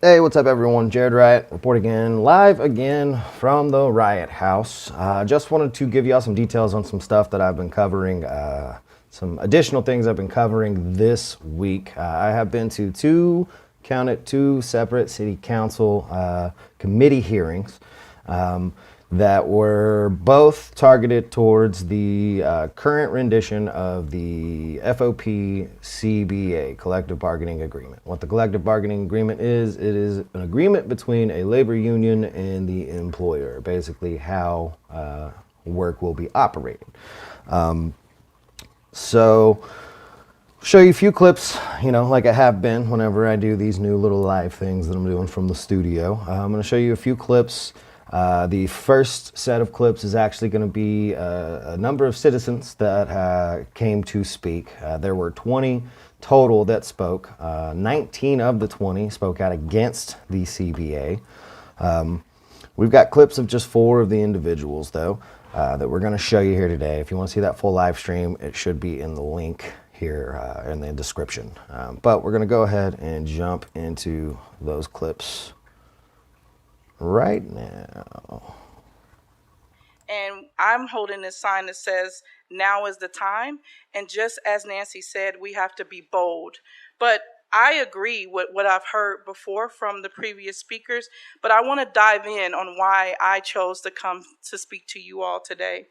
Hey, what's up everyone? Jared Riot reporting in live again from the Riot House. Just wanted to give y'all some details on some stuff that I've been covering, some additional things I've been covering this week. I have been to two separate city council committee hearings that were both targeted towards the current rendition of the FOP CBA, Collective Bargaining Agreement. What the Collective Bargaining Agreement is, it is an agreement between a labor union and the employer, basically how work will be operated. So show you a few clips, like I have been whenever I do these new little live things that I'm doing from the studio. I'm going to show you a few clips. The first set of clips is actually going to be a number of citizens that came to speak. There were 20 total that spoke. 19 of the 20 spoke out against the CBA. We've got clips of just 4 of the individuals, though, that we're going to show you here today. If you want to see that full live stream, it should be in the link here in the description. But we're going to go ahead and jump into those clips right now. And I'm holding this sign that says, "Now is the time." And just as Nancy said, we have to be bold. But I agree with what I've heard before from the previous speakers, but I want to dive in on why I chose to come to speak to you all today.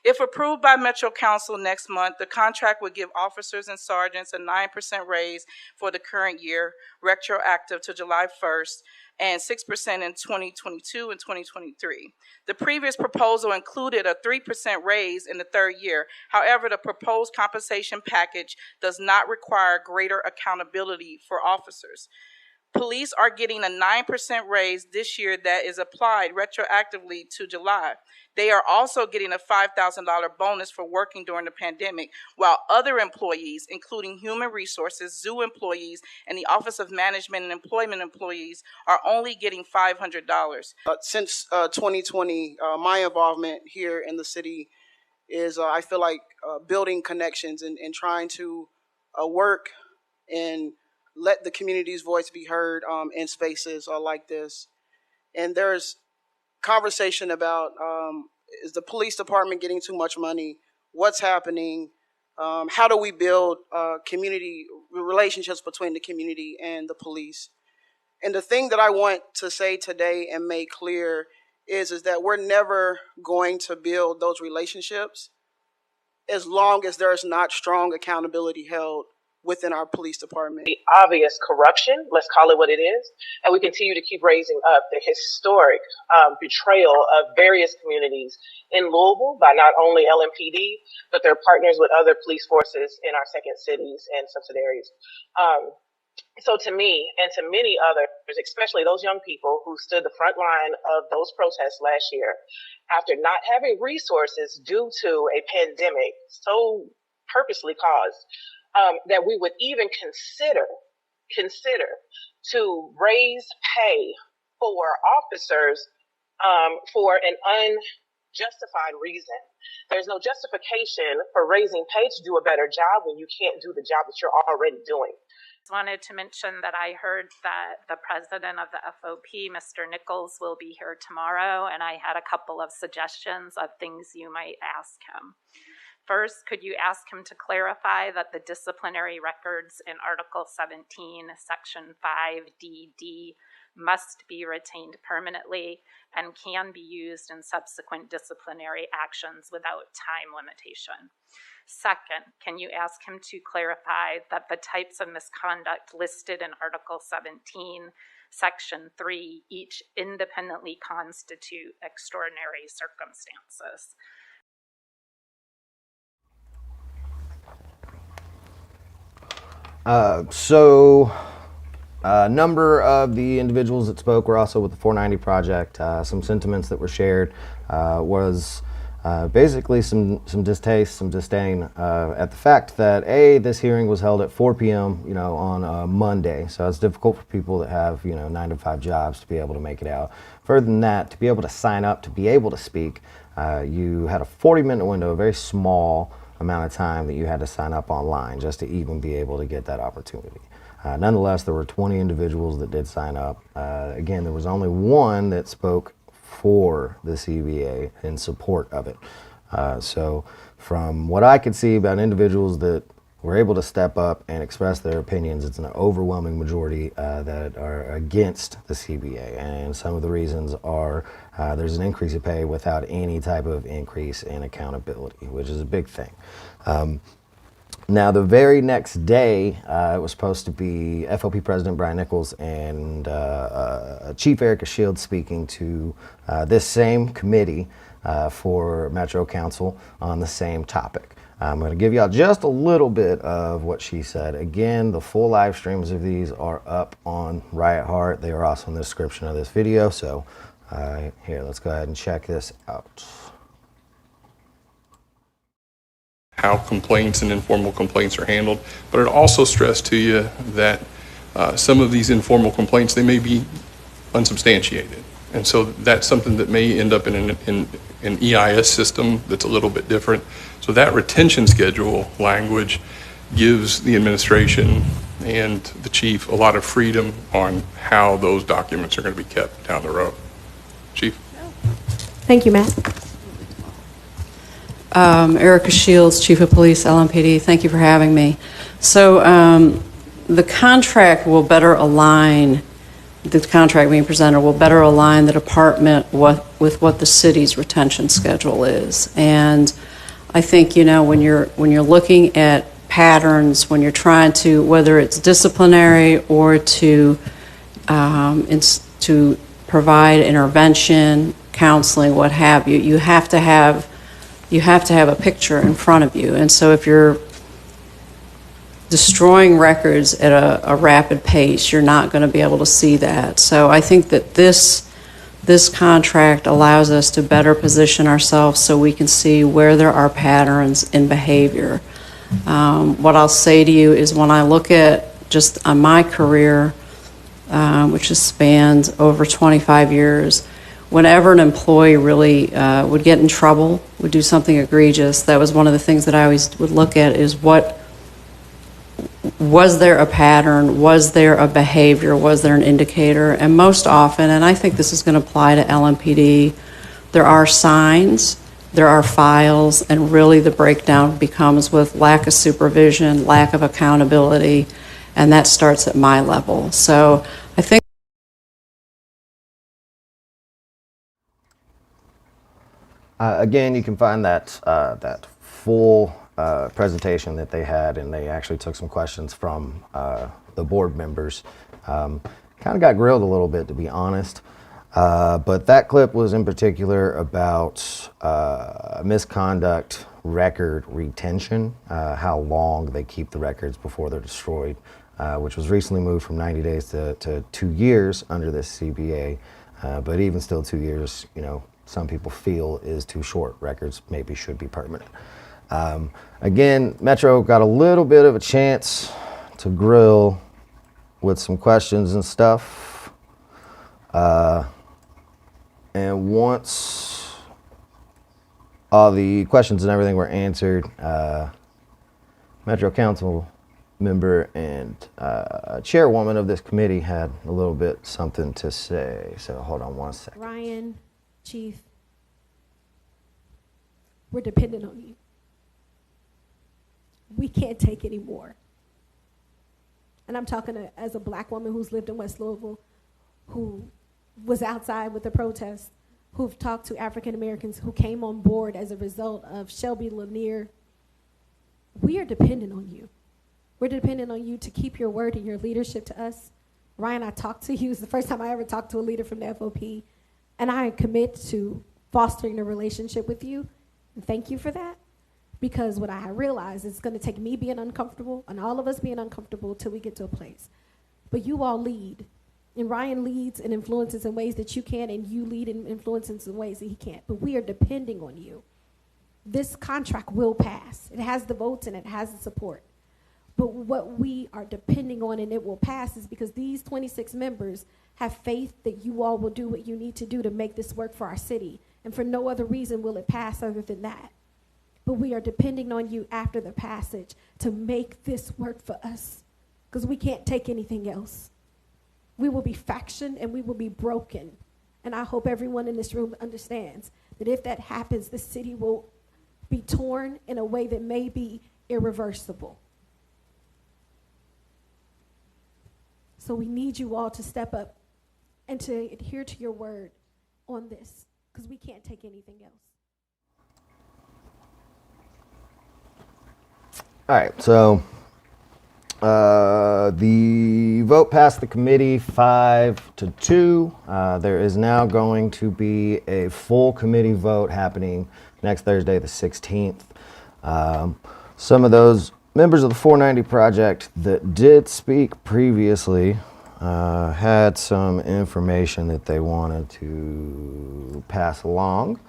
If approved by Metro Council next month, the contract would give officers and sergeants a 9% raise for the current year, retroactive to July 1st, and 6% in 2022 and 2023. The previous proposal included a 3% raise in the third year. However, the proposed compensation package does not require greater accountability for officers. Police are getting a 9% raise this year that is applied retroactively to July. They are also getting a $5,000 bonus for working during the pandemic, while other employees, including human resources, zoo employees, and the Office of Management and Employment employees, are only getting $500. Since 2020, my involvement here in the city is, I feel like, building connections and trying to work and let the community's voice be heard in spaces like this. And there's conversation about, is the police department getting too much money? What's happening? How do we build community relationships between the community and the police? And the thing that I want to say today and make clear is that we're never going to build those relationships as long as there's not strong accountability held within our police department. The obvious corruption, let's call it what it is, and we continue to keep raising up the historic betrayal of various communities in Louisville by not only LMPD, but their partners with other police forces in our second cities and subsidiaries. So to me and to many others, especially those young people who stood the front line of those protests last year, after not having resources due to a pandemic so purposely caused, that we would even consider to raise pay for officers for an unjustified reason. There's no justification for raising pay to do a better job when you can't do the job that you're already doing. Wanted to mention that I heard that the president of the FOP, Mr. Nichols, will be here tomorrow, and I had a couple of suggestions of things you might ask him. First, could you ask him to clarify that the disciplinary records in Article 17, Section 5DD must be retained permanently and can be used in subsequent disciplinary actions without time limitation? Second, can you ask him to clarify that the types of misconduct listed in Article 17, Section 3, each independently constitute extraordinary circumstances? A number of the individuals that spoke were also with the 490 Project. Some sentiments that were shared was basically some distaste, some disdain at the fact that this hearing was held at 4 p.m. On a Monday, so it's difficult for people that have 9 to 5 jobs to be able to make it out. Further than that, to be able to sign up to be able to speak, you had a 40-minute window, a very small amount of time that you had to sign up online just to even be able to get that opportunity. Nonetheless, there were 20 individuals that did sign up. Again, there was only one that spoke for the CBA in support of it. So from what I could see about individuals that were able to step up and express their opinions, it's an overwhelming majority that are against the CBA. And some of the reasons are there's an increase in pay without any type of increase in accountability, which is a big thing. Now, the very next day, it was supposed to be FOP President Brian Nichols and Chief Erika Shields speaking to this same committee for Metro Council on the same topic. I'm going to give y'all just a little bit of what she said. Again, the full live streams of these are up on Riot Heart. They are also in the description of this video. So here, let's go ahead and check this out. How complaints and informal complaints are handled, but it also stressed to you that some of these informal complaints, they may be unsubstantiated. And so that's something that may end up in an EIS system that's a little bit different. So that retention schedule language gives the administration and the chief a lot of freedom on how those documents are going to be kept down the road. Chief? Thank you, Matt. Erika Shields, Chief of Police, LMPD. Thank you for having me. So the contract will better align, the contract being presented will better align the department with what the city's retention schedule is. And I think, you know, when you're looking at patterns, when you're trying to, whether it's disciplinary or to provide intervention, counseling, what have you, you have to have a picture in front of you. And so if you're destroying records at a rapid pace, you're not going to be able to see that. So I think that this contract allows us to better position ourselves so we can see where there are patterns in behavior. What I'll say to you is when I look at just on my career, which has spanned over 25 years, whenever an employee really would get in trouble, would do something egregious, that was one of the things that I always would look at is was there a pattern, was there a behavior, was there an indicator? And most often, and I think this is going to apply to LMPD, there are signs, there are files, and really the breakdown becomes with lack of supervision, lack of accountability, and that starts at my level. So I think again, you can find that full presentation that they had, and they actually took some questions from the board members. Kind of got grilled a little bit, to be honest, but that clip was in particular about misconduct record retention, how long they keep the records before they're destroyed, which was recently moved from 90 days to 2 years under this CBA, but even still 2 years, you know, some people feel is too short. Records maybe should be permanent. Again, Metro got a little bit of a chance to grill with some questions and stuff. And once all the questions and everything were answered, Metro Council member and chairwoman of this committee had a little bit something to say. So hold on one second. Ryan, Chief, we're dependent on you. We can't take any more. And I'm talking as a black woman who's lived in West Louisville, who was outside with the protests, who've talked to African Americans who came on board as a result of Shelby Lanier. We are dependent on you. We're dependent on you to keep your word and your leadership to us. Ryan, I talked to you. It's the first time I ever talked to a leader from the FOP. And I commit to fostering a relationship with you. And thank you for that. Because what I realize is it's going to take me being uncomfortable and all of us being uncomfortable till we get to a place. But you all lead. And Ryan leads and influences in ways that you can, and you lead and influences in ways that he can't. But we are depending on you. This contract will pass. It has the votes and it has the support. But what we are depending on and it will pass is because these 26 members have faith that you all will do what you need to do to make this work for our city. And for no other reason will it pass other than that. But we are depending on you after the passage to make this work for us. because we can't take anything else. We will be factioned and we will be broken. And I hope everyone in this room understands that if that happens, the city will be torn in a way that may be irreversible. So we need you all to step up and to adhere to your word on this, because we can't take anything else. All right, so the vote passed the committee 5-2. There is now going to be a full committee vote happening next Thursday, the 16th. Some of those members of the 490 project that did speak previously had some information that they wanted to pass along.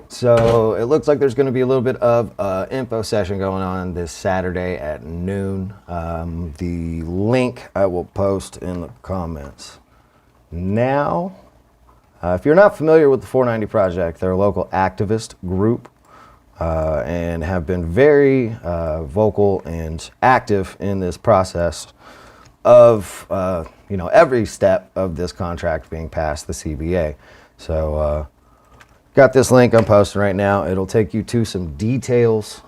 So it looks like there's going to be a little bit of info session going on this Saturday at noon. The link I will post in the comments. Now, if you're not familiar with the 490 Project, they're a local activist group and have been very vocal and active in this process of every step of this contract being passed, the CBA. So got this link I'm posting right now. It'll take you to some details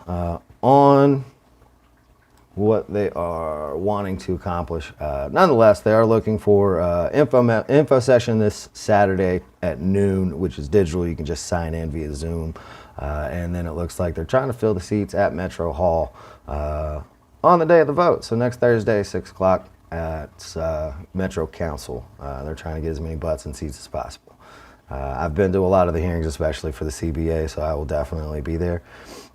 on what they are wanting to accomplish. Nonetheless, they are looking for info session this Saturday at noon, which is digital. You can just sign in via Zoom. And then it looks like they're trying to fill the seats at Metro Hall on the day of the vote. So next Thursday, 6 o'clock at Metro Council. They're trying to get as many butts and seats as possible. I've been to a lot of the hearings, especially for the CBA, so I will definitely be there.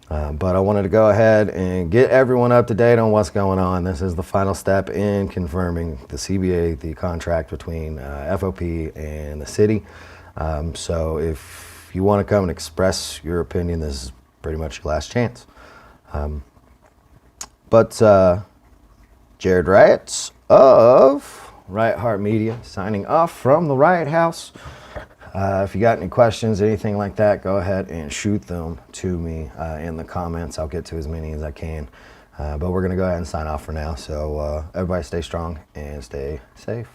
But I wanted to go ahead and get everyone up to date on what's going on. This is the final step in confirming the CBA, the contract between FOP and the city. So if you want to come and express your opinion, this is pretty much your last chance. But Jared Riots of Riot Heart Media signing off from the Riot House. If you got any questions, anything like that, go ahead and shoot them to me in the comments. I'll get to as many as I can. But we're going to go ahead and sign off for now. So everybody stay strong and stay safe.